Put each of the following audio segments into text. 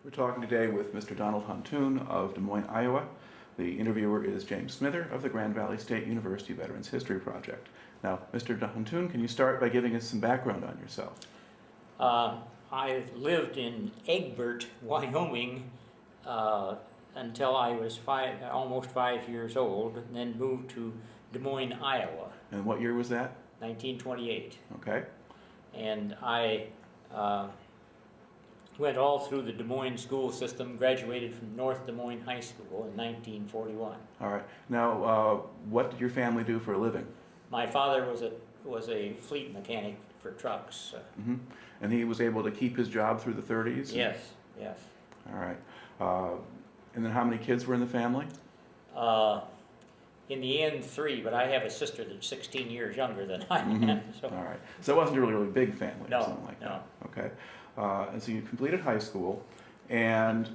We're talking today with Mr. Donald Huntoon of Des Moines, Iowa. The interviewer is James Smither of the Grand Valley State University Veterans History Project. Now, Mr. Huntoon, can you start by giving us some background on yourself? I lived in Egbert, Wyoming until I was almost 5 years old, and then moved to Des Moines, Iowa. And what year was that? 1928. Okay. And I went all through the Des Moines school system, graduated from North Des Moines High School in 1941. All right. Now, what did your family do for a living? My father was a fleet mechanic for trucks. And he was able to keep his job through the 30s? Yes, yes. All right. And then how many kids were in the family? In the end, 3, but I have a sister that's 16 years younger than I am. So. All right. So it wasn't a really big family or something like no. that. Okay. And so you completed high school, and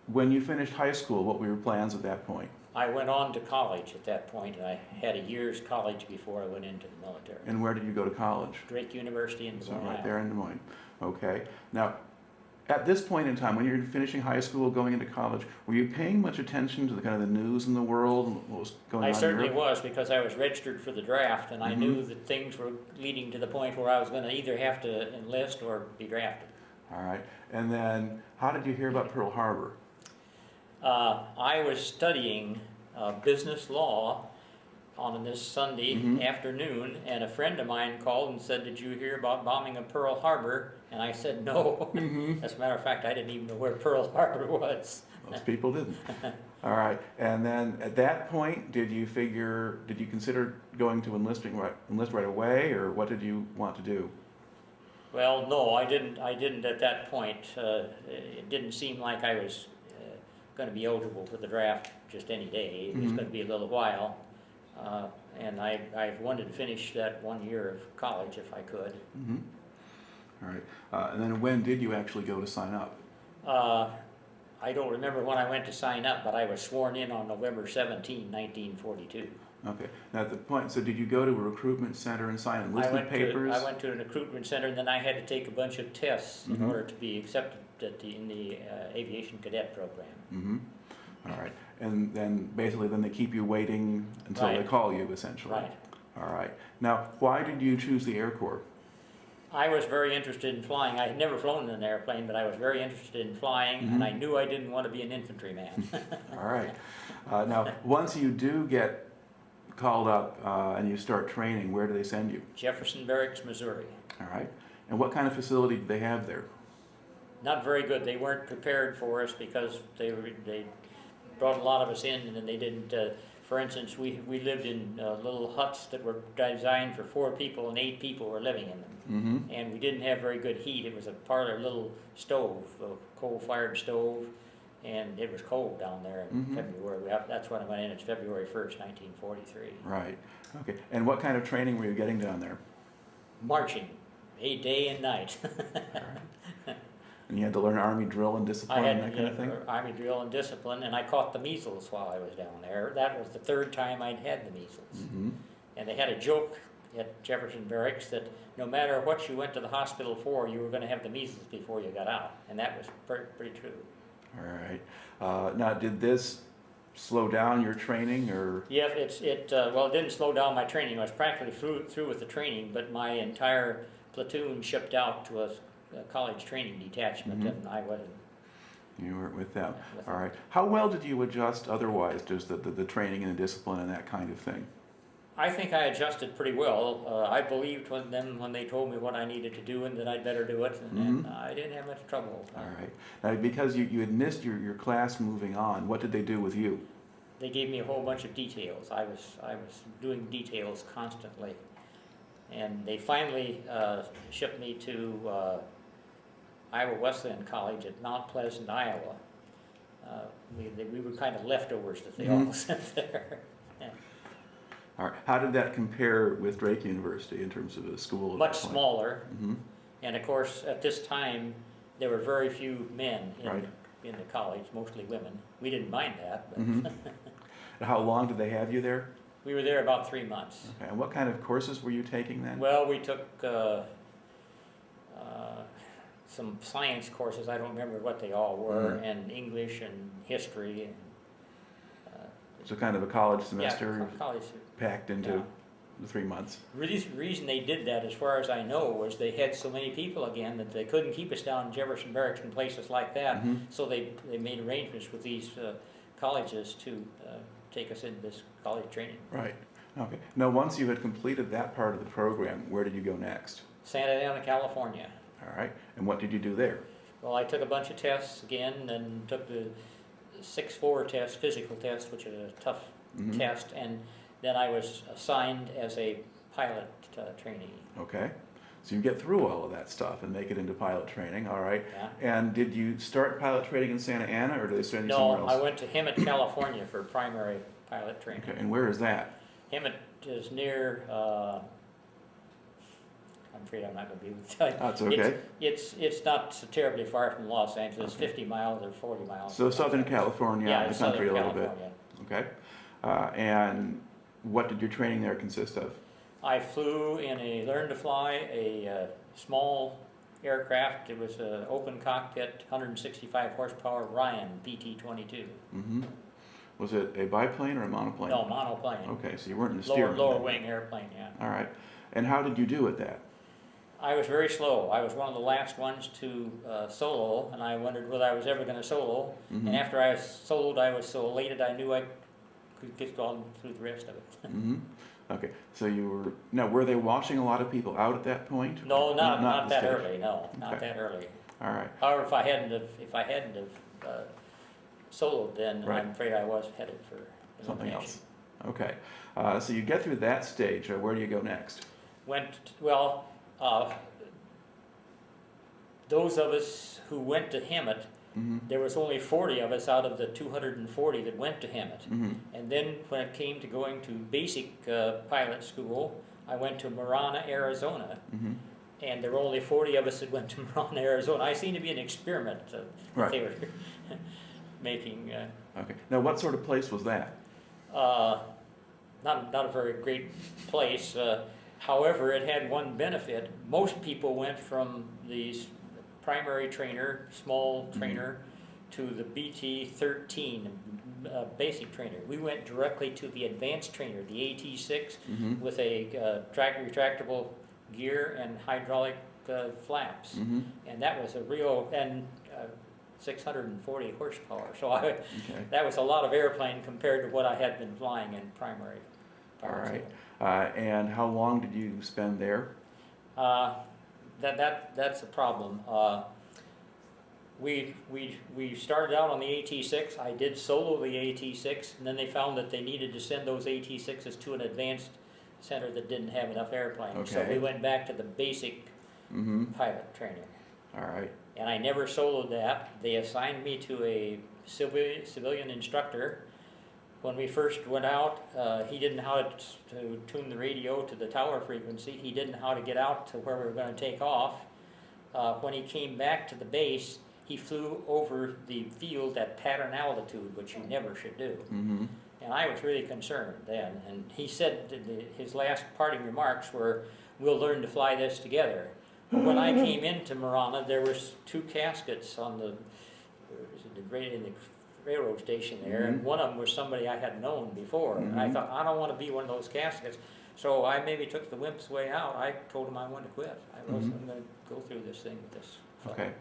when you finished high school, what were your plans at that point? I went on to college at that point, and I had a year's college before I went into the military. And where did you go to college? Drake University in Des Moines. So right there in Des Moines. Okay. Now, at this point in time, when you're finishing high school, going into college, were you paying much attention to the kind of the news in the world and what was going on? I certainly was, because I was registered for the draft, and I knew that things were leading to the point where I was going to either have to enlist or be drafted. All right. And then, how did you hear about Pearl Harbor? I was studying business law on this Sunday afternoon, and a friend of mine called and said, "Did you hear about bombing of Pearl Harbor?" And I said, "No." As a matter of fact, I didn't even know where Pearl Harbor was. Most people didn't. All right. And then at that point, did you consider going to enlist right away, or what did you want to do? Well, no, I didn't at that point. It didn't seem like I was going to be eligible for the draft just any day. It was going to be a little while. And I wanted to finish that 1 year of college if I could. All right. And then when did you actually go to sign up? I don't remember when I went to sign up, but I was sworn in on November 17, 1942. Okay. Now at the point, so did you go to a recruitment center and sign enlistment papers? I went to a recruitment center, and then I had to take a bunch of tests in order to be accepted in the aviation cadet program. All right. And then basically then they keep you waiting until they call you, essentially. Right. All right. Now, why did you choose the Air Corps? I was very interested in flying. I had never flown in an airplane, but I was very interested in flying, and I knew I didn't want to be an infantryman. All right. Now, once you do get called up and you start training, where do they send you? Jefferson Barracks, Missouri. All right. And what kind of facility do they have there? Not very good. They weren't prepared for us because they brought a lot of us in, and then they didn't. For instance, we lived in little huts that were designed for 4 people, and 8 people were living in them. And we didn't have very good heat. It was a parlor little stove, a coal-fired stove, and it was cold down there in February. That's when I went in. It's February 1st, 1943. Right. Okay. And what kind of training were you getting down there? Marching, day and night. All right. And you had to learn Army drill and discipline and that kind of thing? Army drill and discipline, and I caught the measles while I was down there. That was the 3rd time I'd had the measles. And they had a joke at Jefferson Barracks that no matter what you went to the hospital for, you were going to have the measles before you got out. And that was pretty true. All right. Now, did this slow down your training, or? Yeah, well, it didn't slow down my training. I was practically through with the training, but my entire platoon shipped out to a college training detachment, and I wasn't. You weren't with them. With All right. How well did you adjust otherwise, just the training and the discipline and that kind of thing? I think I adjusted pretty well. I believed when they told me what I needed to do and that I'd better do it, and I didn't have much trouble. All right. Now, because you had missed your class moving on, what did they do with you? They gave me a whole bunch of details. I was doing details constantly. And they finally shipped me to Iowa Wesleyan College at Mount Pleasant, Iowa. We were kind of leftovers that they all sent there. Yeah. All right. How did that compare with Drake University in terms of the school? Much smaller. And of course, at this time, there were very few men in the college, mostly women. We didn't mind that. But How long did they have you there? We were there about 3 months. Okay. And what kind of courses were you taking then? Well, we took some science courses. I don't remember what they all were, and English and history. And, So kind of a college semester yeah, college. packed into Yeah. the 3 months. The reason they did that, as far as I know, was they had so many people again that they couldn't keep us down in Jefferson Barracks and places like that. So they made arrangements with these colleges to take us into this college training. Right. Okay. Now, once you had completed that part of the program, where did you go next? Santa Ana, California. All right. And what did you do there? Well, I took a bunch of tests again, and took the 6-4 test, physical test, which is a tough test, and then I was assigned as a pilot trainee. Okay. So you get through all of that stuff and make it into pilot training, all right. Yeah. And did you start pilot training in Santa Ana, or did they send you somewhere No, else? I went to Hemet, California for primary pilot training. Okay. And where is that? Hemet is near, I'm afraid I'm not going to be able to tell you. That's okay. It's not so terribly far from Los Angeles, 50 miles or 40 miles. So Southern California, Yeah, the it's country Southern a little California. bit. Okay. And what did your training there consist of? I flew in a learn-to-fly, a small aircraft. It was an open cockpit, 165 horsepower Ryan PT-22. Was it a biplane or a monoplane? No, monoplane. Okay, so you weren't in the steering. Lower wing airplane, yeah. All right. And how did you do with that? I was very slow. I was one of the last ones to solo, and I wondered whether I was ever going to solo. And after I soloed, I was so elated I knew I could get on through the rest of it. Okay, so you were, now were they washing a lot of people out at that point? No, not that stage? early. No, not Okay. that early. All right. However, if I hadn't have soloed, then Right. I'm afraid I was headed for Something elimination. else. Okay. So you get through that stage. Where do you go next? Those of us who went to Hemet, there was only 40 of us out of the 240 that went to Hemet. And then when it came to going to basic pilot school, I went to Marana, Arizona. And there were only 40 of us that went to Marana, Arizona. I seem to be an experiment that Right. they were making. Okay. Now, what sort of place was that? Not a very great place. However, it had one benefit. Most people went from the primary trainer, small trainer, to the BT-13 basic trainer. We went directly to the advanced trainer, the AT-6, with a retractable gear and hydraulic flaps. And that was a real, 640 horsepower. So that was a lot of airplane compared to what I had been flying in primary. All right. And how long did you spend there? That's a problem. We started out on the AT-6. I did solo the AT-6, and then they found that they needed to send those AT-6s to an advanced center that didn't have enough airplanes. So we went back to the basic pilot training. All right. And I never soloed that. They assigned me to a civilian instructor. When we first went out, he didn't know how to tune the radio to the tower frequency. He didn't know how to get out to where we were going to take off. When he came back to the base, he flew over the field at pattern altitude, which you never should do. And I was really concerned then. And he said his last parting remarks were, "We'll learn to fly this together." But when I came into Marana, there was 2 caskets on the railroad station there, and one of them was somebody I had known before. And I thought, I don't want to be one of those caskets. So I maybe took the wimp's way out. I told him I wanted to quit. I wasn't going to go through this thing with this fellow. Okay.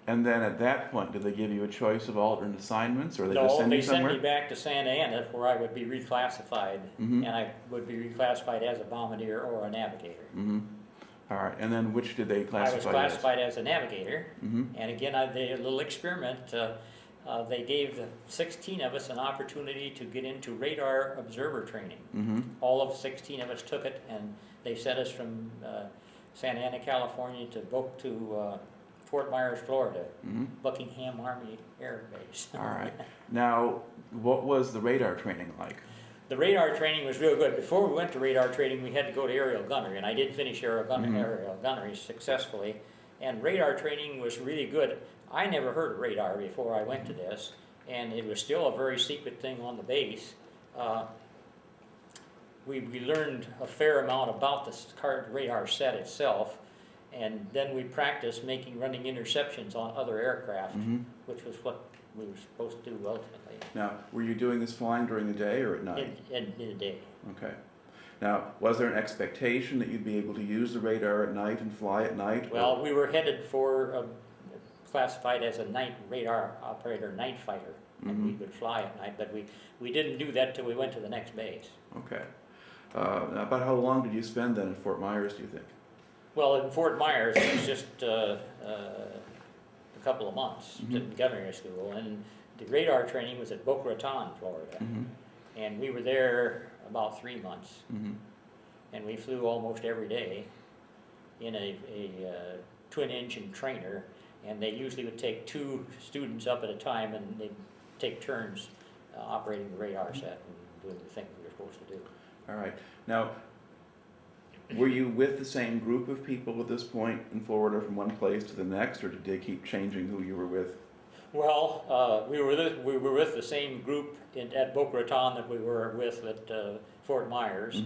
And then at that point, did they give you a choice of alternate assignments, or they just send No, you they somewhere? sent me back to Santa Ana, where I would be reclassified, and I would be reclassified as a bombardier or a navigator. All right. And then which did they classify I was classified as a navigator, and again, they did a little experiment. They gave the 16 of us an opportunity to get into radar observer training. All of 16 of us took it, and they sent us from Santa Ana, California to Fort Myers, Florida, Buckingham Army Air Base. All right. Now, what was the radar training like? The radar training was real good. Before we went to radar training, we had to go to aerial gunnery, and I did finish aerial gunnery successfully. And radar training was really good. I never heard of radar before I went to this, and it was still a very secret thing on the base. We learned a fair amount about the radar set itself, And then we practiced running interceptions on other aircraft, Mm-hmm. which was what we were supposed to do ultimately Now, were you doing this flying during the day or at night? in the day. Okay. Now, was there an expectation that you'd be able to use the radar at night and fly at night? Well, we were headed for, classified as a night radar operator, night fighter, and we could fly at night, but we didn't do that till we went to the next base. Okay. Now, about how long did you spend then in Fort Myers, do you think? Well, in Fort Myers, it was just a couple of months in gunnery school, and the radar training was at Boca Raton, Florida, and we were there about 3 months, and we flew almost every day in a twin-engine trainer, and they usually would take 2 students up at a time, and they'd take turns operating the radar set and doing the things we were supposed to do. All right. Now, were you with the same group of people at this point in Florida from one place to the next, or did they keep changing who you were with? Well, we were with the same group at Boca Raton that we were with at Fort Myers,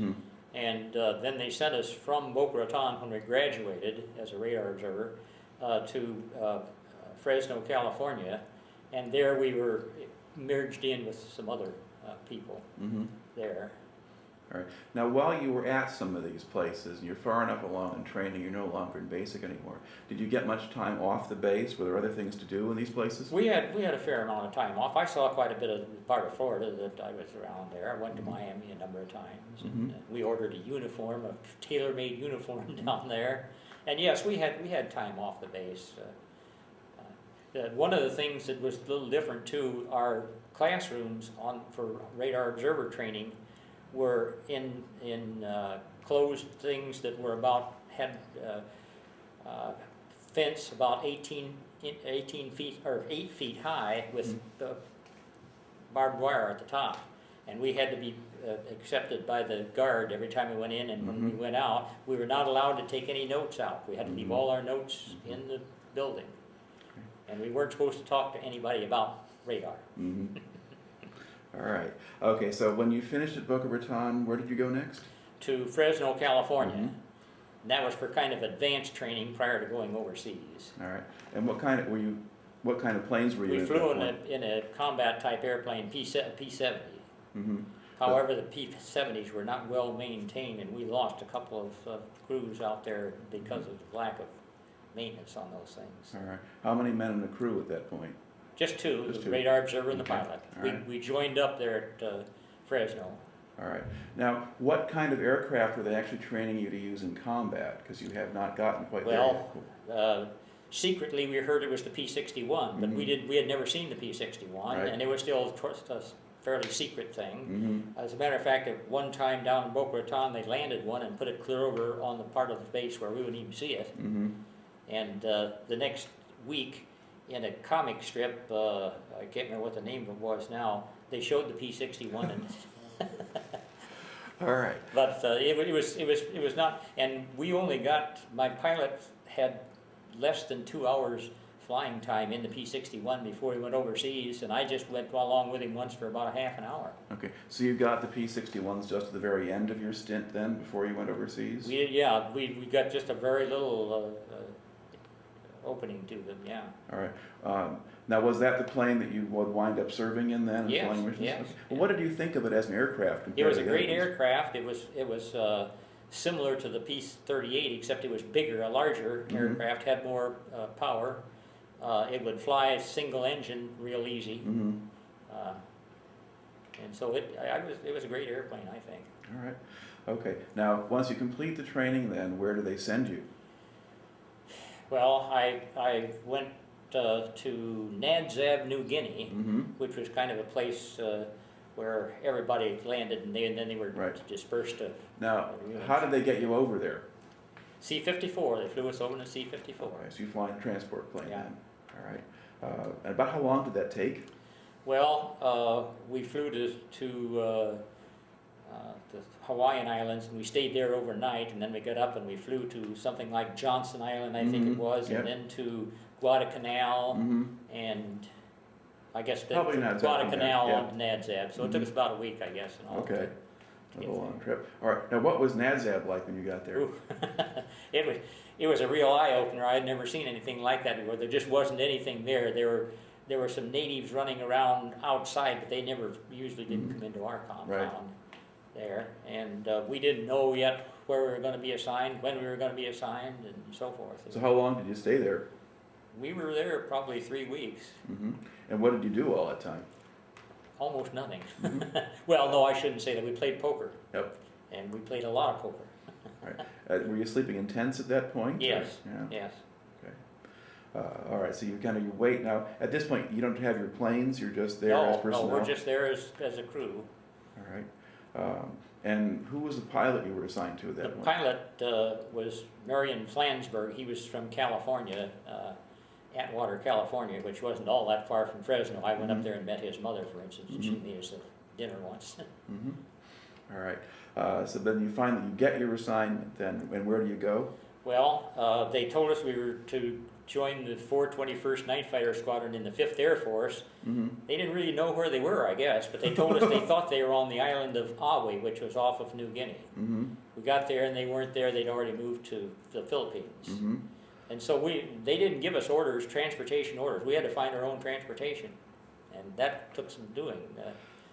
and then they sent us from Boca Raton when we graduated as a radar observer to Fresno, California, and there we were merged in with some other people there. All right. Now, while you were at some of these places, and you're far enough along in training, you're no longer in basic anymore, did you get much time off the base? Were there other things to do in these places? We had a fair amount of time off. I saw quite a bit of the part of Florida that I was around there. I went to Miami a number of times, and we ordered a uniform, a tailor-made uniform down there. And yes, we had time off the base. One of the things that was a little different too, our classrooms for radar observer training were in closed things that were had fence about 18 feet or 8 feet high with barbed wire at the top, and we had to be accepted by the guard every time we went in, and when we went out, we were not allowed to take any notes out. We had to leave all our notes in the building, and we weren't supposed to talk to anybody about radar. All right. Okay, so when you finished at Boca Raton, where did you go next? To Fresno, California. And that was for kind of advanced training prior to going overseas. All right. And what kind of planes were you in? We flew in a combat type airplane, P-70. However, the P-70s were not well maintained, and we lost a couple of crews out there because of the lack of maintenance on those things. All right. How many men in the crew at that point? Just two, Just the two. radar observer and the Okay. pilot. All right. We joined up there at Fresno. All right. Now, what kind of aircraft were they actually training you to use in combat? Because you have not gotten quite there yet. Secretly we heard it was the P-61, but we had never seen the P-61, Right. and it was still a fairly secret thing. As a matter of fact, at one time down in Boca Raton, they landed one and put it clear over on the part of the base where we wouldn't even see it. And the next week, in a comic strip, I can't remember what the name of it was now, they showed the P-61 and All right. but it was not, and we only got, my pilot had less than 2 hours flying time in the P-61 before he went overseas, and I just went along with him once for about a half an hour. Okay. So you got the P-61s just at the very end of your stint then, before you went overseas? We got just a very little opening to them, yeah. All right. Now, was that the plane that you would wind up serving in then? Yes, flying missions? yes. Okay. Well, what did you think of it as an aircraft? It compared was to a the great other ones? aircraft. It was similar to the P-38, except it was bigger, a larger aircraft, had more power. It would fly a single engine real easy. And so it was a great airplane, I think. All right. Okay. Now, once you complete the training then, where do they send you? Well, I went to Nadzab, New Guinea, which was kind of a place where everybody landed, and then they were dispersed to. Now, how did they get you over there? C-54. They flew us over in a C-54. All right, so you fly a transport plane Yeah. then. All right. And about how long did that take? Well, we flew to the Hawaiian Islands, and we stayed there overnight, and then we got up and we flew to something like Johnson Island, I think it was, and then to Guadalcanal, and I guess Probably from Nadzab Guadalcanal from there, on to Nadzab. So it took us about a week, I guess, in all Okay. A long trip. All right. Now, what was NADZAB like when you got there? Ooh. it was a real eye opener. I had never seen anything like that before. There just wasn't anything there. There were some natives running around outside, but they usually didn't come into our compound there. And we didn't know yet where we were going to be assigned, when we were going to be assigned, and so forth. So how long did you stay there? We were there probably 3 weeks. And what did you do all that time? Almost nothing. Well, no, I shouldn't say that. We played poker. Yep. And we played a lot of poker. Right. Were you sleeping in tents at that point? Yes. Or? Yeah. Yes. Okay. All right. So you wait. Now, at this point, you don't have your planes. You're just there as personnel. No, we're just there as a crew. All right. And who was the pilot you were assigned to at that point? The pilot was Marion Flansburgh. He was from California, Atwater, California, which wasn't all that far from Fresno. I went up there and met his mother, for instance, and she made us a dinner once. All right. So then you finally get your assignment. Then, and where do you go? Well, they told us we were to join the 421st Night Fighter Squadron in the 5th Air Force. They didn't really know where they were, I guess, but they told us they thought they were on the island of Awe, which was off of New Guinea. We got there and they weren't there. They'd already moved to the Philippines. And so they didn't give us orders, transportation orders. We had to find our own transportation, and that took some doing.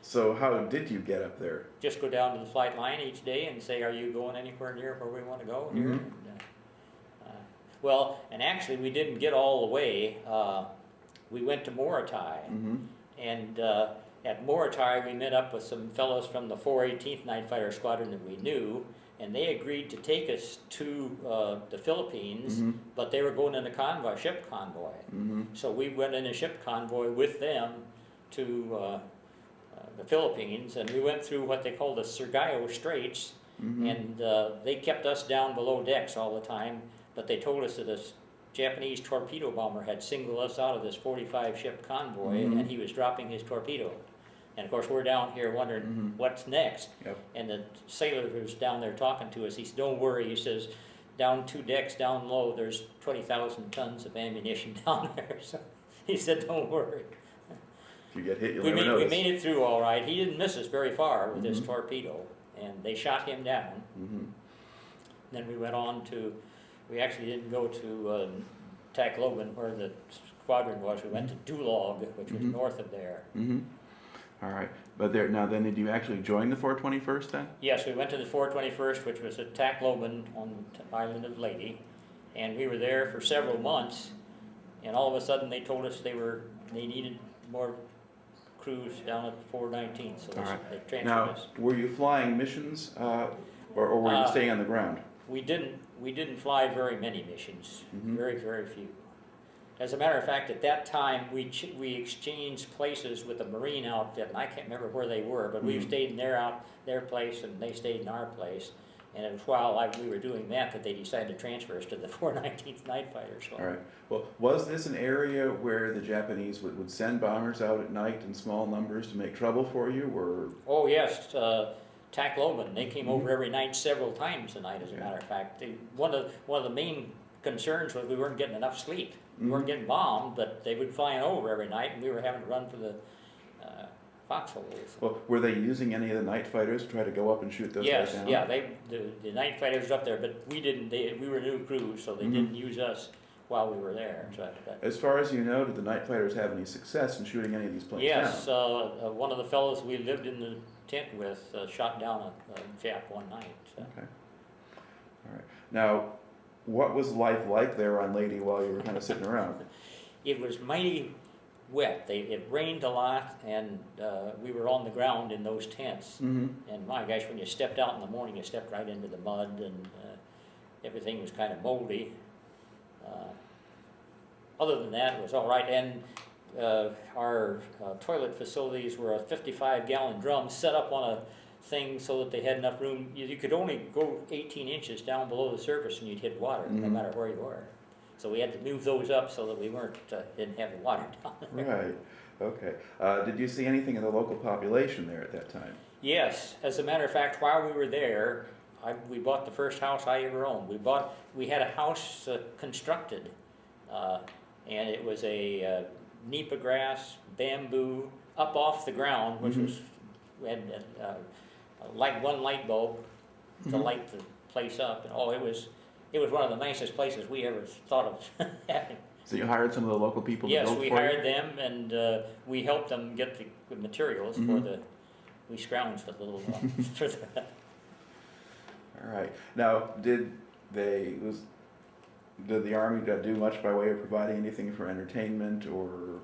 So how did you get up there? Just go down to the flight line each day and say, are you going anywhere near where we want to go here? Well, and actually we didn't get all the way. We went to Morotai, and at Morotai we met up with some fellows from the 418th Night Fighter Squadron that we knew, and they agreed to take us to the Philippines, but they were going in a ship convoy. So we went in a ship convoy with them to the Philippines, and we went through what they call the Surigao Straits, and they kept us down below decks all the time, but they told us that a Japanese torpedo bomber had singled us out of this 45-ship convoy, and he was dropping his torpedo. And of course we're down here wondering what's next. And the sailor who's down there talking to us, he said, don't worry, he says, down 2 decks down low, there's 20,000 tons of ammunition down there. So he said, don't worry. If you get hit, you'll never notice. We made it through all right. He didn't miss us very far with his torpedo, and they shot him down. Then we went on to, we actually didn't go to Tacloban where the squadron was. We went to Dulog, which was north of there. All right. But now then, did you actually join the 421st then? Yes, we went to the 421st, which was at Tacloban on the island of Leyte, and we were there for several months, and all of a sudden they told us they needed more crews down at the 419th, so they transferred us. Now, were you flying missions, or were you staying on the ground? We didn't fly very many missions, very, very few. As a matter of fact, at that time, we exchanged places with a Marine outfit, and I can't remember where they were, but we stayed in their place, and they stayed in our place. And it was while we were doing that they decided to transfer us to the 419th Night Fighter Squadron. All right. Well, was this an area where the Japanese would send bombers out at night in small numbers to make trouble for you, or? Oh, yes. Tacloban, they came over every night several times a night, as a matter of fact. One of the main concerns was we weren't getting enough sleep. We weren't getting bombed, but they would fly over every night, and we were having to run for the foxholes. Well, were they using any of the night fighters to try to go up and shoot those guys down? Yeah, the night fighters were up there, but we didn't. We were new crews, so they didn't use us while we were there. So as far as you know, did the night fighters have any success in shooting any of these planes down? Yes, one of the fellows we lived in the tent with shot down a Jap one night. So. Okay. All right. Now, what was life like there on Leyte while you were kind of sitting around? It was mighty wet. It rained a lot, and we were on the ground in those tents. And my gosh, when you stepped out in the morning, you stepped right into the mud, and everything was kind of moldy. Other than that, it was all right. And our toilet facilities were a 55-gallon drum set up on a thing so that they had enough room. You could only go 18 inches down below the surface and you'd hit water, no matter where you were. So we had to move those up so that we didn't have the water down there. Right. Okay. Did you see anything of the local population there at that time? Yes. As a matter of fact, while we were there, we bought the first house I ever owned. We had a house constructed, and it was a nipa grass, bamboo, up off the ground, which was, we had one light bulb to light the place up. And, it was one of the nicest places we ever thought of having. So you hired some of the local people to Yes, build we for you? hired them, and we helped them get the materials for we scrounged a little for that. All right. Now, did the Army do much by way of providing anything for entertainment or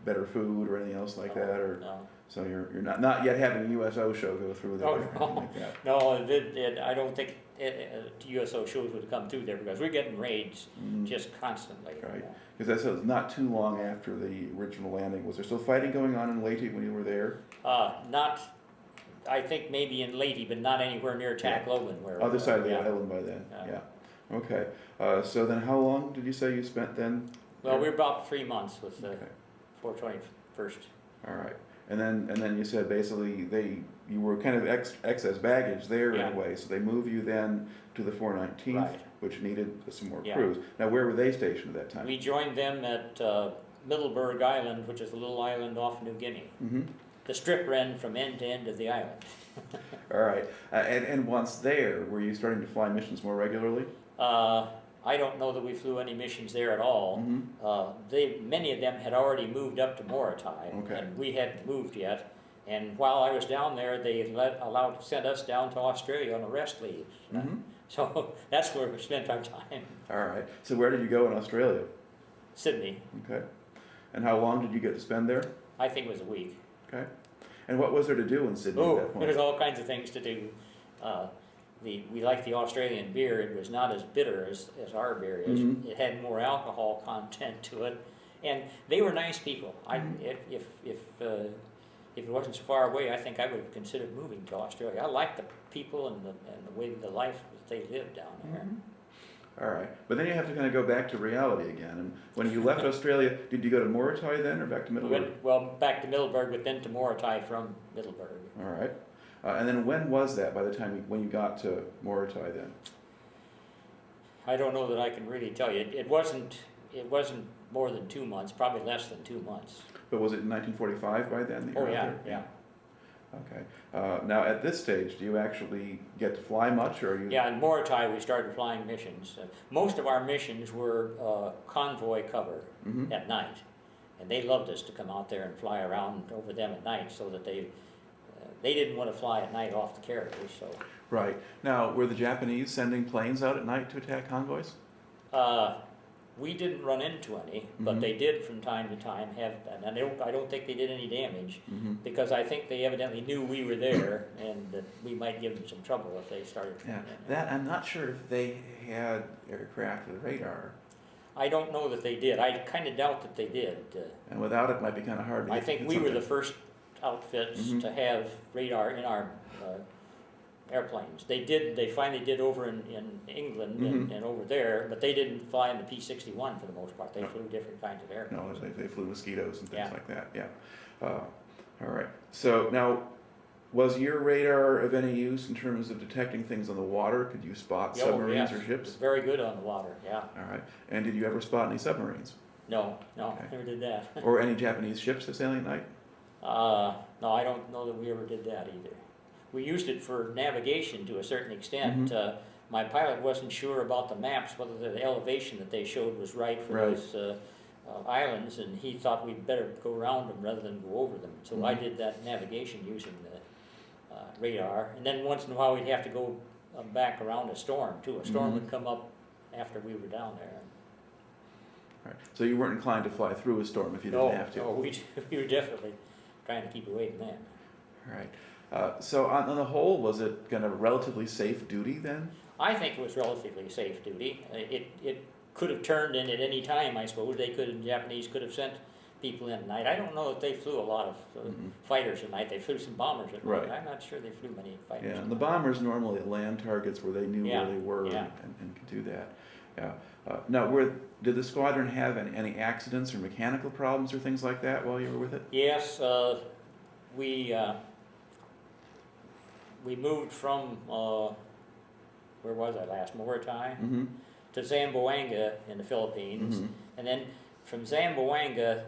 better food or anything else like that? Or No. so you're not yet having a USO show go through there Oh, or anything no. like that? No, I don't think USO shows would come through there because we're getting raids just constantly. Right. Because that was not too long after the original landing. Was there still fighting going on in Leyte when you were there? Not, I think maybe in Leyte, but not anywhere near Tacloban where. Other side of the yeah. island by then. Yeah. Yeah. Okay. So then, how long did you say you spent then? Well, we're about 3 months with the Okay. 421st. All right. And then you said basically you were kind of excess baggage there Yeah. anyway, so they move you then to the 419th, Right. which needed some more Yeah. crews. Now, where were they stationed at that time? We joined them at Middleburg Island, which is a little island off New Guinea. Mm-hmm. The strip ran from end to end of the island. All right. And once there, were you starting to fly missions more regularly? I don't know that we flew any missions there at all. Many of them had already moved up to Morotai, Okay. and we hadn't moved yet. And while I was down there, they sent us down to Australia on a rest leave. So that's where we spent our time. All right. So where did you go in Australia? Sydney, Okay. And how long did you get to spend there? I think it was a week. Okay. And what was there to do in Sydney at Oh, that point? there's all kinds of things to do. We liked the Australian beer. It was not as bitter as our beer is. It had more alcohol content to it, and they were nice people. If it wasn't so far away, I think I would have considered moving to Australia. I liked the people and the way the life that they lived down there. All right. But then you have to kind of go back to reality again. And when you left Australia, did you go to Morotai then or back to We Middleburg? went back to Middleburg, but then to Morotai from Middleburg. All right. And then when was that by the time when you got to Morotai then? I don't know that I can really tell you. It wasn't more than 2 months, probably less than 2 months. But was it in 1945 by then? That you Oh were out yeah, there? yeah. Okay. Now at this stage, do you actually get to fly much or are you? Yeah, in Morotai we started flying missions. Most of our missions were convoy cover at night. And they loved us to come out there and fly around over them at night so that they didn't want to fly at night off the carriers. So. Right. Now, were the Japanese sending planes out at night to attack convoys? We didn't run into any, but they did from time to time have, and I don't think they did any damage because I think they evidently knew we were there and that we might give them some trouble if they started. Yeah, that I'm not sure if they had aircraft with radar. I don't know that they did. I kind of doubt that they did. And without it, might be kind of hard to I get think we were the first outfits to have radar in our airplanes. They finally did over in England and over there, but they didn't fly in the P-61 for the most part. They flew different kinds of airplanes. No, they flew mosquitoes and things Yeah. like that. Yeah. All right. So now, was your radar of any use in terms of detecting things on the water? Could you spot submarines or It was ships? very good on the water, yeah. All right. And did you ever spot any submarines No, Okay. never did that. or any Japanese ships that sailing at night? No, I don't know that we ever did that either. We used it for navigation to a certain extent. My pilot wasn't sure about the maps, whether the elevation that they showed was right for those islands, and he thought we'd better go around them rather than go over them. So I did that navigation using the radar, and then once in a while we'd have to go back around a storm too. A storm would come up after we were down there. All right. So you weren't inclined to fly through a storm if you didn't have to? No, we were definitely trying to keep away from that. All right. So on the whole, was it kind of relatively safe duty then? I think it was relatively safe duty. It could have turned in at any time, I suppose. The Japanese could have sent people in at night. I don't know if they flew a lot of fighters at night. They flew some bombers at night. Right. I'm not sure they flew many fighters. Yeah, at and the night. bombers normally land targets where they knew where they were and could do that. Yeah. Now, did the squadron have any accidents or mechanical problems or things like that while you were with it? Yes, we moved from where was I last? Morotai to Zamboanga in the Philippines, and then from Zamboanga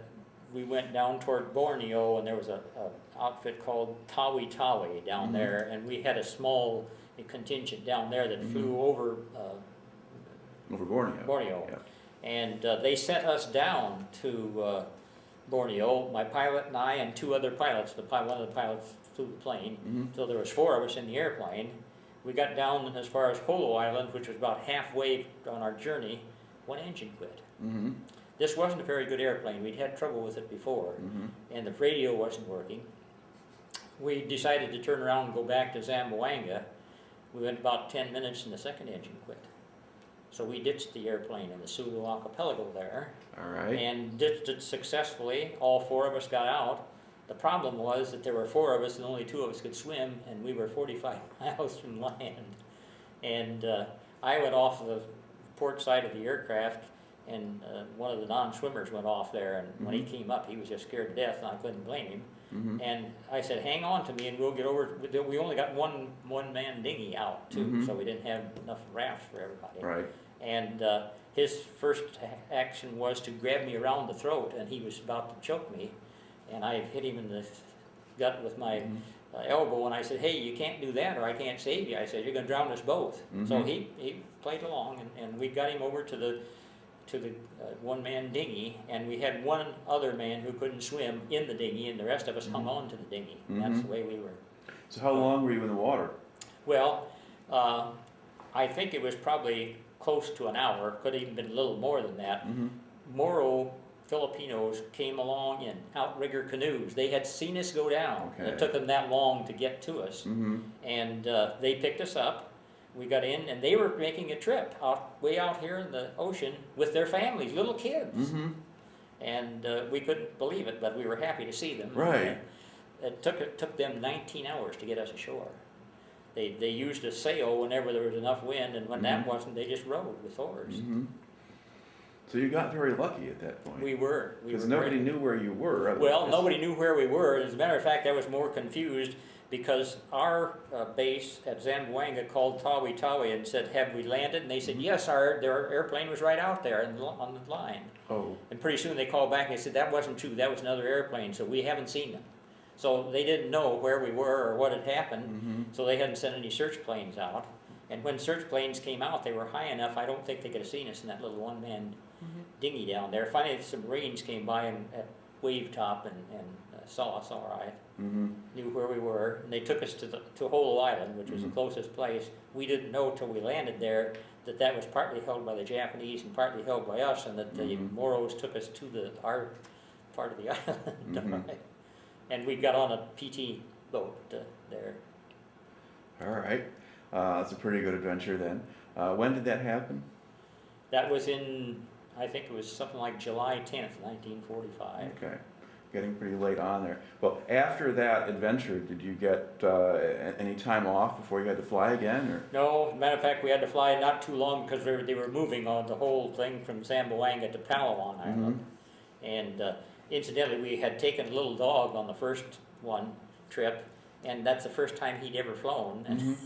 we went down toward Borneo, and there was a outfit called Tawi Tawi down there, and we had a small contingent down there that flew over Borneo. Yeah. And they sent us down to Borneo, my pilot and I and 2 other pilots. One of the pilots flew the plane, so there was 4 of us in the airplane. We got down as far as Holo Island, which was about halfway on our journey. One engine quit. This wasn't a very good airplane. We'd had trouble with it before, and the radio wasn't working. We decided to turn around and go back to Zamboanga. We went about 10 minutes and the second engine quit. So we ditched the airplane in the Sulu archipelago there. All right. And ditched it successfully. All 4 of us got out. The problem was that there were 4 of us and only 2 of us could swim, and we were 45 miles from land. And I went off the port side of the aircraft, and one of the non-swimmers went off there, and when he came up, he was just scared to death, and I couldn't blame him. And I said, hang on to me and we'll get over. We only got one man dinghy out too, so we didn't have enough rafts for everybody. Right. And his first action was to grab me around the throat, and he was about to choke me, and I hit him in the gut with my elbow, and I said, hey, you can't do that or I can't save you. I said, you're going to drown us both. So he played along, and we got him over to the one-man dinghy, and we had one other man who couldn't swim in the dinghy, and the rest of us hung on to the dinghy. That's the way we were. So how long were you in the water? Well, I think it was probably close to an hour, could have even been a little more than that. Moro Filipinos came along in outrigger canoes. They had seen us go down. Okay. It took them that long to get to us, and they picked us up. We got in, and they were making a trip way out here in the ocean with their families, little kids. And we couldn't believe it, but we were happy to see them. Right. It took them 19 hours to get us ashore. They used a sail whenever there was enough wind, and when that wasn't, they just rowed with oars. So you got very lucky at that point. We were. Because nobody knew where you were. Well, nobody knew where we were. As a matter of fact, I was more confused because our base at Zamboanga called Tawi Tawi and said, have we landed? And they said, yes, their airplane was right out there on the line. Oh. And pretty soon they called back and they said, that wasn't true, that was another airplane, so we haven't seen them. So they didn't know where we were or what had happened, so they hadn't sent any search planes out. And when search planes came out, they were high enough, I don't think they could have seen us in that little one-man dinghy down there. Finally, some Marines came by at wave top and saw us all right, knew where we were, and they took us to Holo Island, which was the closest place. We didn't know till we landed there that was partly held by the Japanese and partly held by us, and that the Moros took us to our part of the island. And we got on a PT boat there. All right. That's a pretty good adventure then. When did that happen? That was in, I think it was something like July 10th, 1945. Okay. Getting pretty late on there. Well, after that adventure, did you get any time off before you had to fly again? Or? No, as a matter of fact, we had to fly not too long because they were moving on the whole thing from Zamboanga to Palawan Island. And incidentally, we had taken a little dog on the first trip, and that's the first time he'd ever flown. And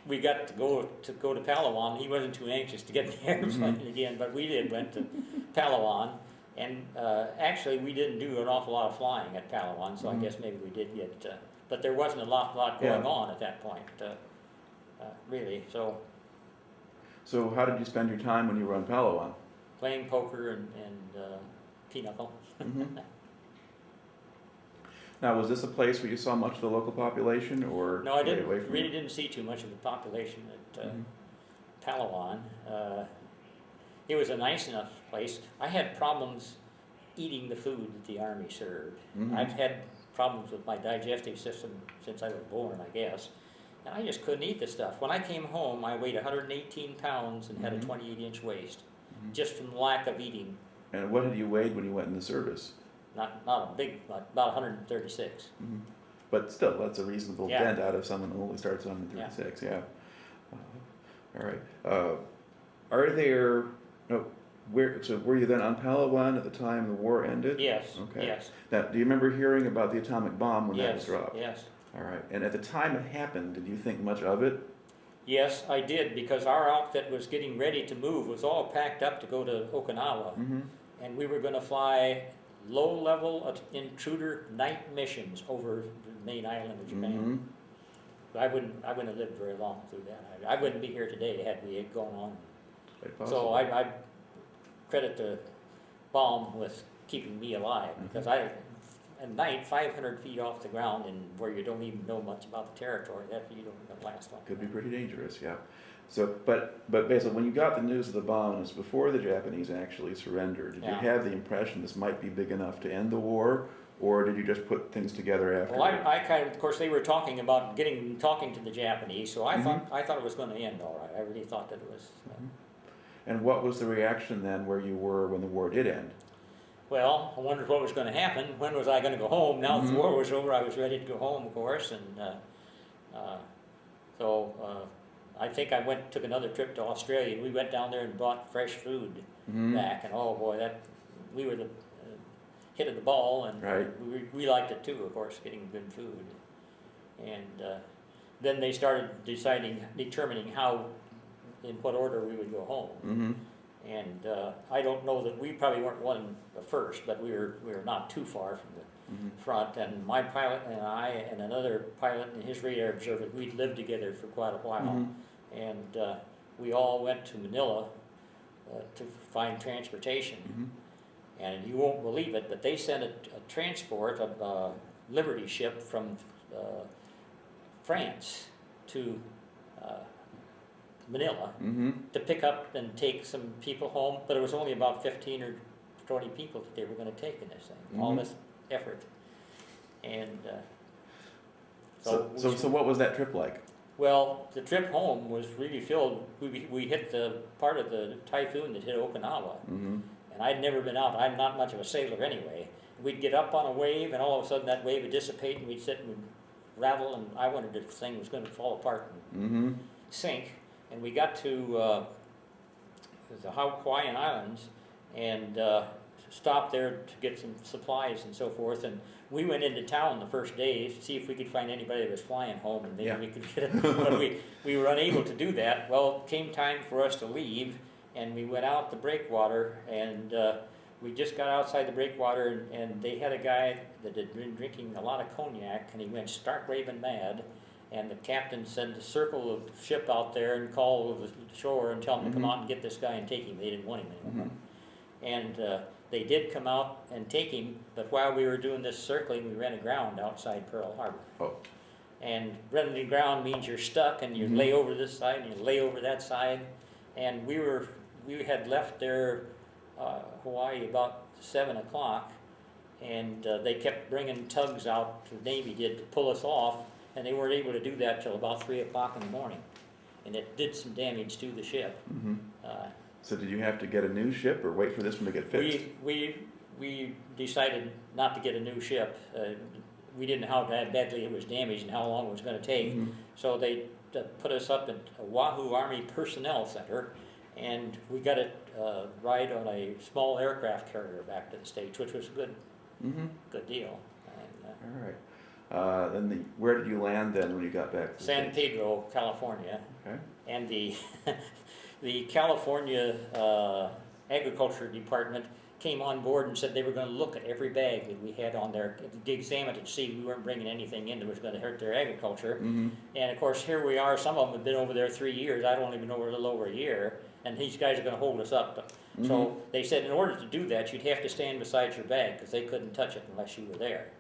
we got to go to Palawan. He wasn't too anxious to get in the airplane again, but we went to Palawan. And actually, we didn't do an awful lot of flying at Palawan, so I guess maybe we did get, but there wasn't a lot going on at that point, really. So how did you spend your time when you were on Palawan? Playing poker and pinochle. Now, was this a place where you saw much of the local population, or no? I really didn't see too much of the population at Palawan. It was a nice enough place. I had problems eating the food that the Army served. I've had problems with my digestive system since I was born, I guess. And I just couldn't eat the stuff. When I came home, I weighed 118 pounds and had a 28-inch waist, just from lack of eating. And what had you weighed when you went in the service? Not a big, about 136. But still, that's a reasonable dent out of someone who only starts on 136, all right. Are there... No, so were you then on Palawan at the time the war ended? Yes. Okay. Yes. Now, do you remember hearing about the atomic bomb when that was Yes. dropped? Yes. All right. And at the time it happened, did you think much of it? Yes, I did, because our outfit was getting ready to move. It was all packed up to go to Okinawa, and we were going to fly low-level intruder night missions over the main island of Japan. I wouldn't have lived very long through that. I wouldn't be here today had we had gone on. So I credit the bomb with keeping me alive, because at night, 500 feet off the ground and where you don't even know much about the territory, that you don't last long. Could be pretty dangerous, yeah. So, but basically, when you got the news of the bomb, it was before the Japanese actually surrendered. Did you have the impression this might be big enough to end the war, or did you just put things together after? Well, I kind of course, they were talking about talking to the Japanese, so I thought it was going to end all right. I really thought that it was. And what was the reaction then where you were when the war did end? Well, I wondered what was going to happen. When was I going to go home? Now that the war was over, I was ready to go home, of course, and so I think I took another trip to Australia, and we went down there and bought fresh food back, and oh boy, we were the hit of the ball, and we liked it too, of course, getting good food. And then they started determining how, in what order we would go home. And I don't know that we probably weren't one the first, but we were not too far from the front. And my pilot and I and another pilot and his radar observer, we'd lived together for quite a while. And we all went to Manila to find transportation. And you won't believe it, but they sent a transport, a Liberty ship from France to Manila to pick up and take some people home, but it was only about 15 or 20 people that they were going to take in this thing. All this effort, and so what was that trip like? Well, the trip home was really filled. We hit the part of the typhoon that hit Okinawa, and I'd never been out. I'm not much of a sailor anyway. We'd get up on a wave, and all of a sudden that wave would dissipate, and we'd sit and rattle, and I wondered if the thing was going to fall apart and sink. And we got to the Hawaiian Islands and stopped there to get some supplies and so forth. And we went into town the first day to see if we could find anybody that was flying home, and maybe we could get it. But we were unable to do that. Well, it came time for us to leave, and we went out the breakwater, and we just got outside the breakwater, and they had a guy that had been drinking a lot of cognac, and he went stark raving mad. And the captain sent to circle the ship out there and call the shore and tell them to come out and get this guy and take him. They didn't want him anymore. And they did come out and take him, but while we were doing this circling, we ran aground outside Pearl Harbor. And running aground means you're stuck, and you lay over this side and you lay over that side. And we had left there, Hawaii, about 7 o'clock, and they kept bringing tugs out, the Navy did, to pull us off. And they weren't able to do that till about 3 o'clock in the morning, and it did some damage to the ship. So did you have to get a new ship, or wait for this one to get fixed? We decided not to get a new ship. We didn't know how badly it was damaged and how long it was going to take. So they put us up at Oahu Army Personnel Center, and we got a ride on a small aircraft carrier back to the States, which was a good deal. And, all right. Then where did you land then when you got back to San Pedro, California. Okay. And the California Agriculture Department came on board and said they were going to look at every bag that we had on there, to examine it to see if we weren't bringing anything in that was going to hurt their agriculture. And of course, here we are. Some of them have been over there 3 years. I don't even know, a little over a year. And these guys are going to hold us up. So they said in order to do that, you'd have to stand beside your bag, because they couldn't touch it unless you were there.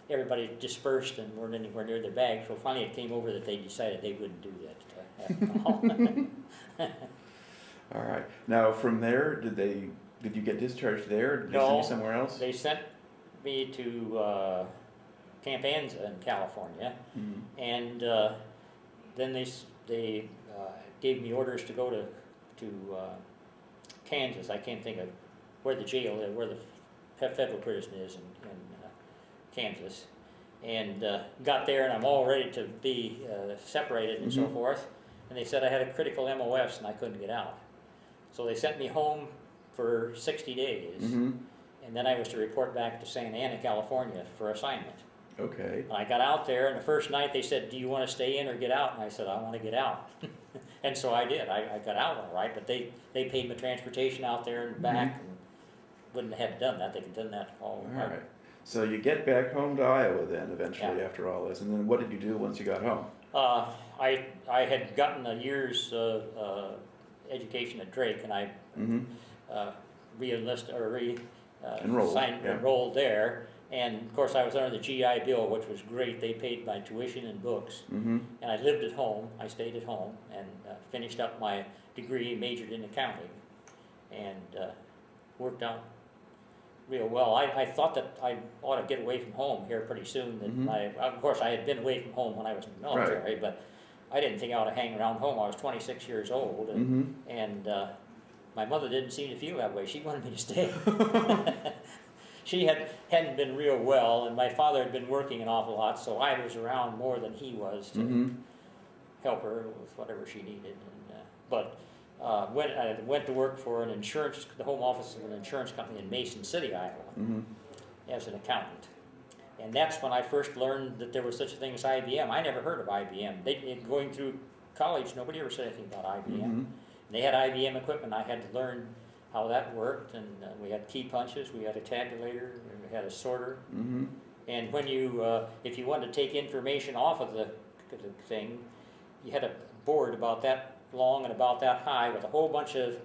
Everybody dispersed and weren't anywhere near their bag, so finally it came over that they decided they wouldn't do that after all. All right. Now from there, did you get discharged there? Did they send you somewhere else? They sent me to Camp Anza in California, and then they gave me orders to go to Kansas. I can't think of where the jail is, where the federal prison is in Kansas, and got there, and I'm all ready to be separated and so forth, and they said I had a critical MOS and I couldn't get out. So they sent me home for 60 days, and then I was to report back to Santa Ana, California for assignment. Okay. I got out there, and the first night they said, "Do you want to stay in or get out?" And I said, "I want to get out." And so I did. I got out all right, but they paid my transportation out there and back, and wouldn't have done that. They could have done that all All right. right. So you get back home to Iowa then eventually Yeah. after all this, and then what did you do once you got home? I had gotten a year's education at Drake, and I Mm-hmm. re-enlisted or Enrolled, yeah. enrolled there. And of course, I was under the GI Bill, which was great. They paid my tuition and books, Mm-hmm. and I lived at home. I stayed at home and finished up my degree, majored in accounting, and worked out real well. I thought that I ought to get away from home here pretty soon. That Mhm. of course, I had been away from home when I was in the military, but I didn't think I ought to hang around home. I was 26 years old, and my mother didn't seem to feel that way. She wanted me to stay. She hadn't been real well, and my father had been working an awful lot, so I was around more than he was to Mm-hmm. help her with whatever she needed. And, but when I went to work for the home office of an insurance company in Mason City, Iowa, Mm-hmm. as an accountant. And that's when I first learned that there was such a thing as IBM. I never heard of IBM. Going through college, nobody ever said anything about IBM. Mm-hmm. They had IBM equipment. I had to learn how that worked, and we had key punches, we had a tabulator, we had a sorter. Mm-hmm. And when if you wanted to take information off of the thing, you had a board about that long and about that high with a whole bunch of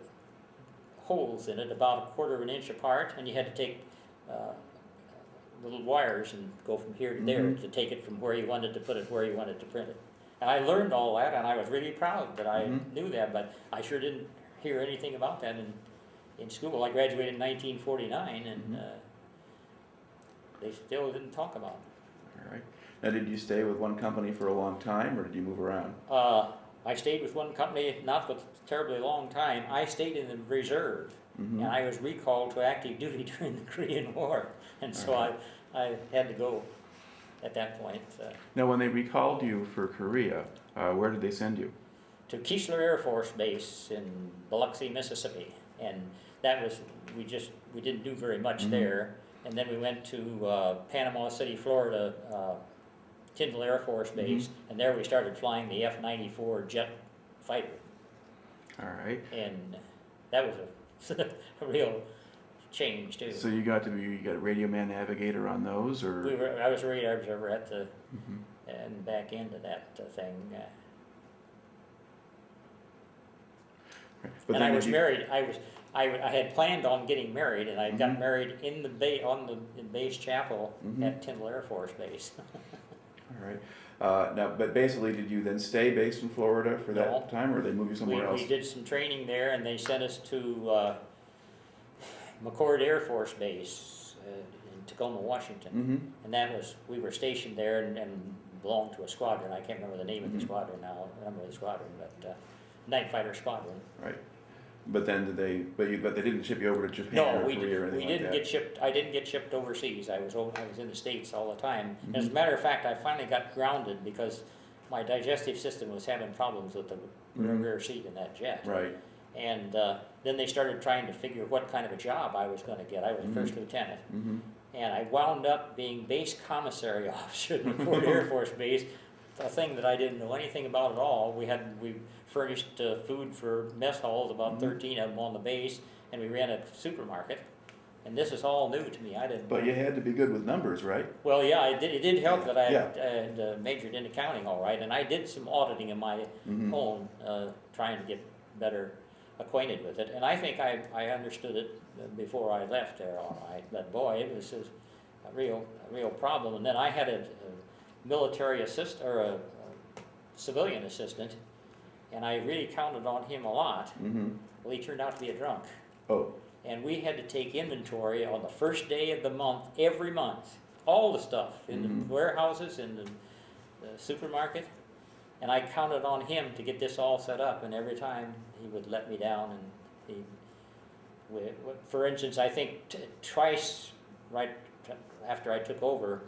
holes in it, about a quarter of an inch apart, and you had to take little wires and go from here to there to take it from where you wanted to put it, where you wanted to print it. And I learned all that, and I was really proud that I knew that, but I sure didn't hear anything about that in school. I graduated in 1949, and they still didn't talk about it. All right. Now, did you stay with one company for a long time, or did you move around? I stayed with one company, not for a terribly long time. I stayed in the reserve, Mm-hmm. and I was recalled to active duty during the Korean War, and so All right. I had to go at that point. Now, when they recalled you for Korea, where did they send you? To Keesler Air Force Base in Biloxi, Mississippi, and that was we didn't do very much there, and then we went to Panama City, Florida, Tyndall Air Force Base, and there we started flying the F-94 jet fighter, All right. and that was a real change too. So you got a radio man navigator on those, or? I was a radar observer at the Mhm. and back into that thing. But And then I was did you- married. I had planned on getting married, and I got married in the base chapel at Tyndall Air Force Base. All right. Now, but basically, did you then stay based in Florida for that No. time, or they move you somewhere else? We did some training there, and they sent us to McCord Air Force Base in Tacoma, Washington. Mm-hmm. And that was, we were stationed there and belonged to a squadron. I can't remember the name of the squadron now, I remember the squadron, but Night Fighter Squadron. Right. But then did they? But they didn't ship you over to Japan No, or we Korea or anything didn't like get that. shipped. I didn't get shipped overseas. I was in the States all the time. As a matter of fact, I finally got grounded because my digestive system was having problems with the rear seat in that jet. Right. And then they started trying to figure what kind of a job I was going to get. I was first lieutenant, Mm-hmm. and I wound up being base commissary officer at McCord Air Force Base, a thing that I didn't know anything about at all. We furnished food for mess halls, about 13 of them on the base, and we ran a supermarket. And this is all new to me. I didn't. But you had to be good with numbers, right? Well, yeah, it did help that I Yeah. had majored in accounting, all right, and I did some auditing of my own, trying to get better acquainted with it. And I think I understood it before I left there, all right. But boy, it was a real problem. And then I had a military assistant or a civilian assistant, and I really counted on him a lot. Mm-hmm. Well, he turned out to be a drunk. Oh. And we had to take inventory on the first day of the month, every month, all the stuff in the warehouses, in the supermarket. And I counted on him to get this all set up, and every time he would let me down. And for instance, I think twice right after I took over,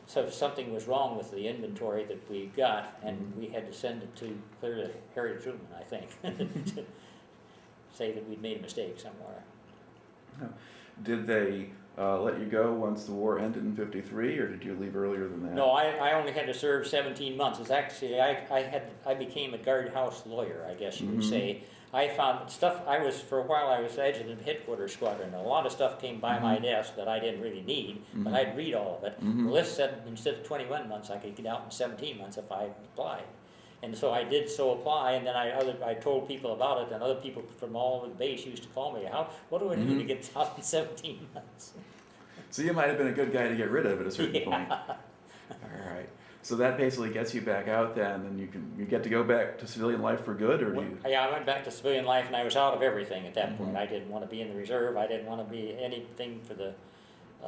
so something was wrong with the inventory that we got, and we had to send it clear to Harry Truman, I think, to say that we'd made a mistake somewhere. Did they let you go once the war ended in '53, or did you leave earlier than that? No, I only had to serve 17 months. It's actually I became a guardhouse lawyer, I guess you would say. I found stuff, for a while I was adjutant of headquarters squadron. A lot of stuff came by my desk that I didn't really need, but I'd read all of it. The list said instead of 21 months, I could get out in 17 months if I applied. And so I did so apply, and then I told people about it, and other people from all over the base used to call me, what do I do to get out in 17 months? So you might have been a good guy to get rid of at a certain point. All right. So that basically gets you back out then, and you get to go back to civilian life for good, or do you? Yeah, I went back to civilian life, and I was out of everything at that point. I didn't want to be in the reserve. I didn't want to be anything for the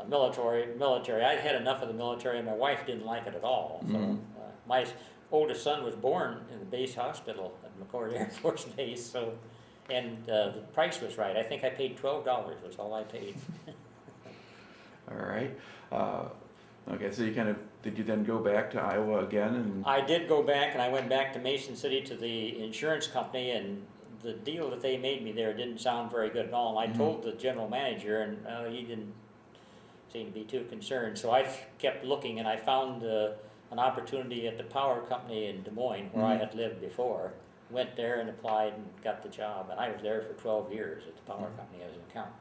military. I had enough of the military, and my wife didn't like it at all. So my oldest son was born in the base hospital at McCord Air Force Base. So, and the price was right. I think I paid $12 was all I paid. All right. Okay, so did you then go back to Iowa again? And I did go back, and I went back to Mason City to the insurance company, and the deal that they made me there didn't sound very good at all. And I told the general manager, and he didn't seem to be too concerned. So I kept looking, and I found an opportunity at the power company in Des Moines, where I had lived before. Went there and applied and got the job, and I was there for 12 years at the power company as an accountant.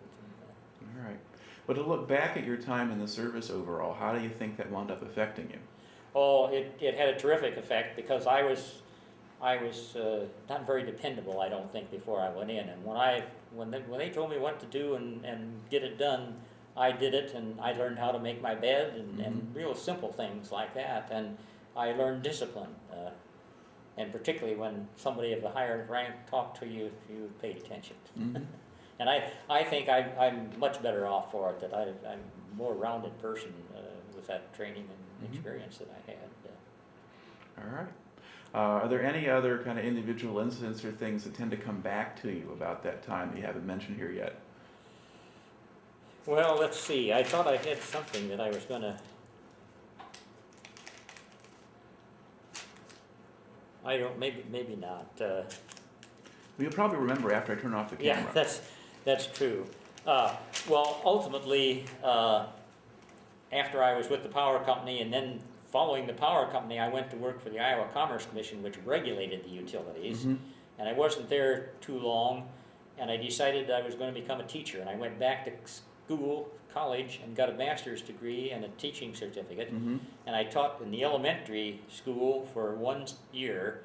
All right. But to look back at your time in the service overall, how do you think that wound up affecting you? Oh, it had a terrific effect, because I was not very dependable, I don't think, before I went in. And when they told me what to do and get it done, I did it, and I learned how to make my bed and real simple things like that. And I learned discipline, and particularly when somebody of the higher rank talked to you, you paid attention. And I think I'm much better off for it, that I'm a more rounded person with that training and experience that I had. All right. Are there any other kind of individual incidents or things that tend to come back to you about that time that you haven't mentioned here yet? Well, let's see. I thought I had something that I was going to... maybe not. You'll probably remember after I turn off the camera. Yeah, that's true. Well, ultimately, after I was with the power company, and then following the power company, I went to work for the Iowa Commerce Commission, which regulated the utilities. And I wasn't there too long, and I decided I was going to become a teacher. And I went back to college, and got a master's degree and a teaching certificate. And I taught in the elementary school for 1 year,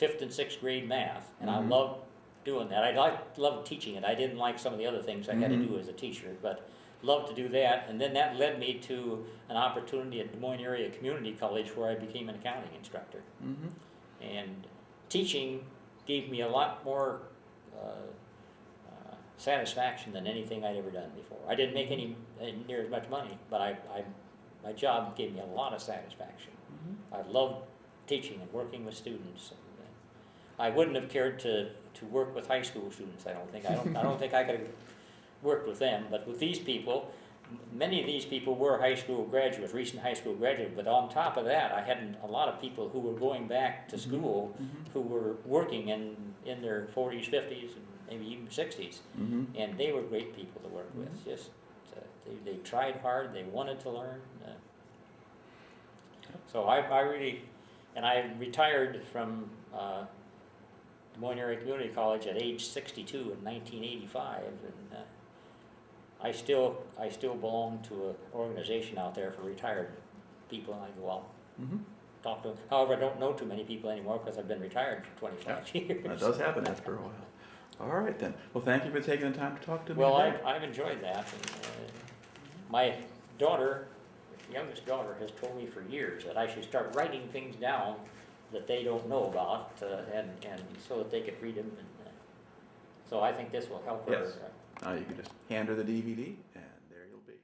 5th and 6th grade math, and I loved doing that. I loved teaching it. I didn't like some of the other things I had to do as a teacher, but loved to do that. And then that led me to an opportunity at Des Moines Area Community College, where I became an accounting instructor. And teaching gave me a lot more satisfaction than anything I'd ever done before. I didn't make near as much money, but my job gave me a lot of satisfaction. I loved teaching and working with students. I wouldn't have cared to work with high school students. I don't think I could have worked with them. But with these people, many of these people were high school graduates, recent high school graduates. But on top of that, I had a lot of people who were going back to school, who were working in their 40s, 50s, and maybe even 60s. And they were great people to work with. Just they tried hard. They wanted to learn. So I really, and I retired from Des Moines Area Community College at age 62 in 1985, and I still belong to an organization out there for retired people, and I go out talk to them. However, I don't know too many people anymore, because I've been retired for 25 years. That does happen after a while. All right then. Well, thank you for taking the time to talk to me. Well, I've enjoyed that. And, my daughter, youngest daughter, has told me for years that I should start writing things down that they don't know about, and so that they could read them. And, so I think this will help her. Yes. You can just hand her the DVD, and there you'll be.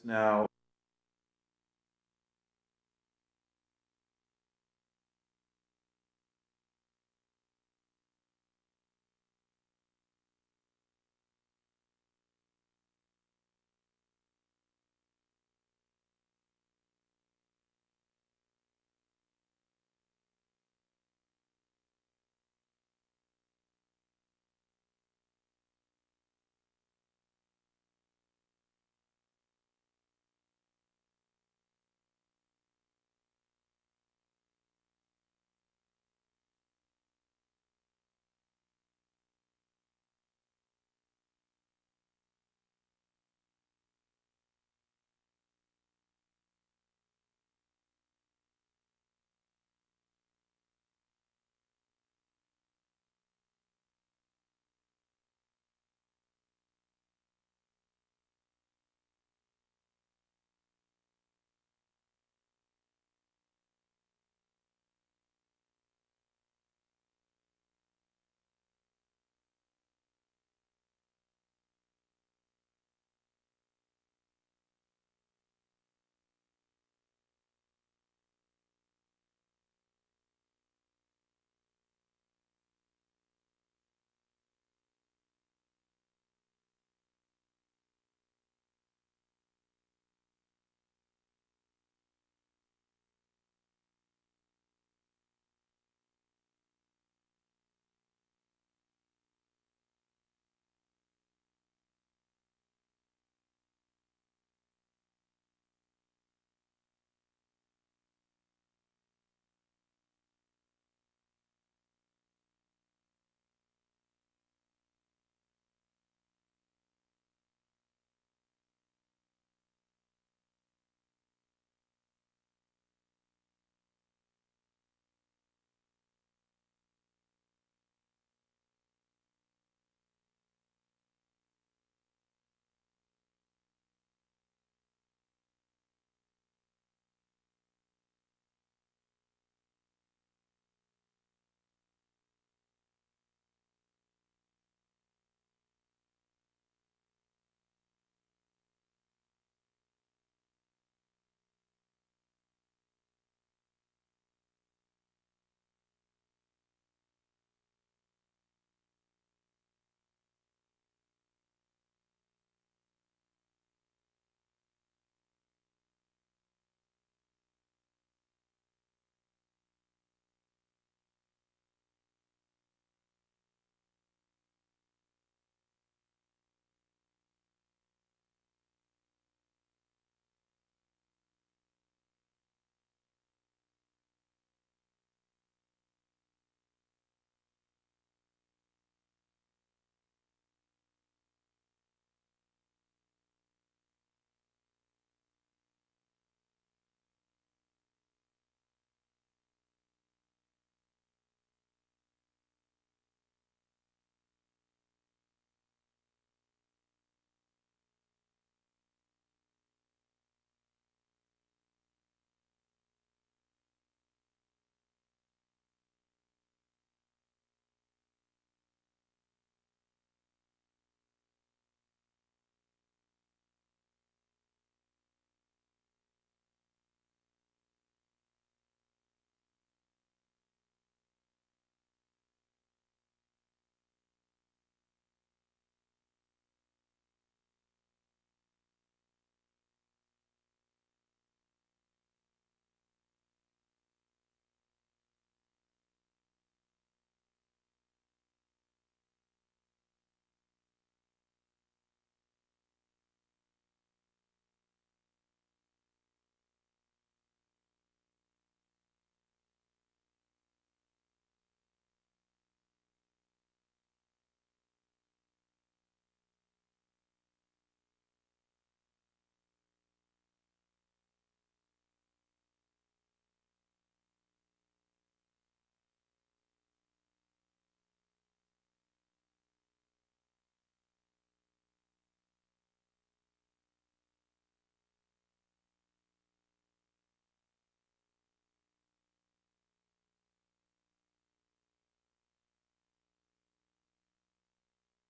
Now.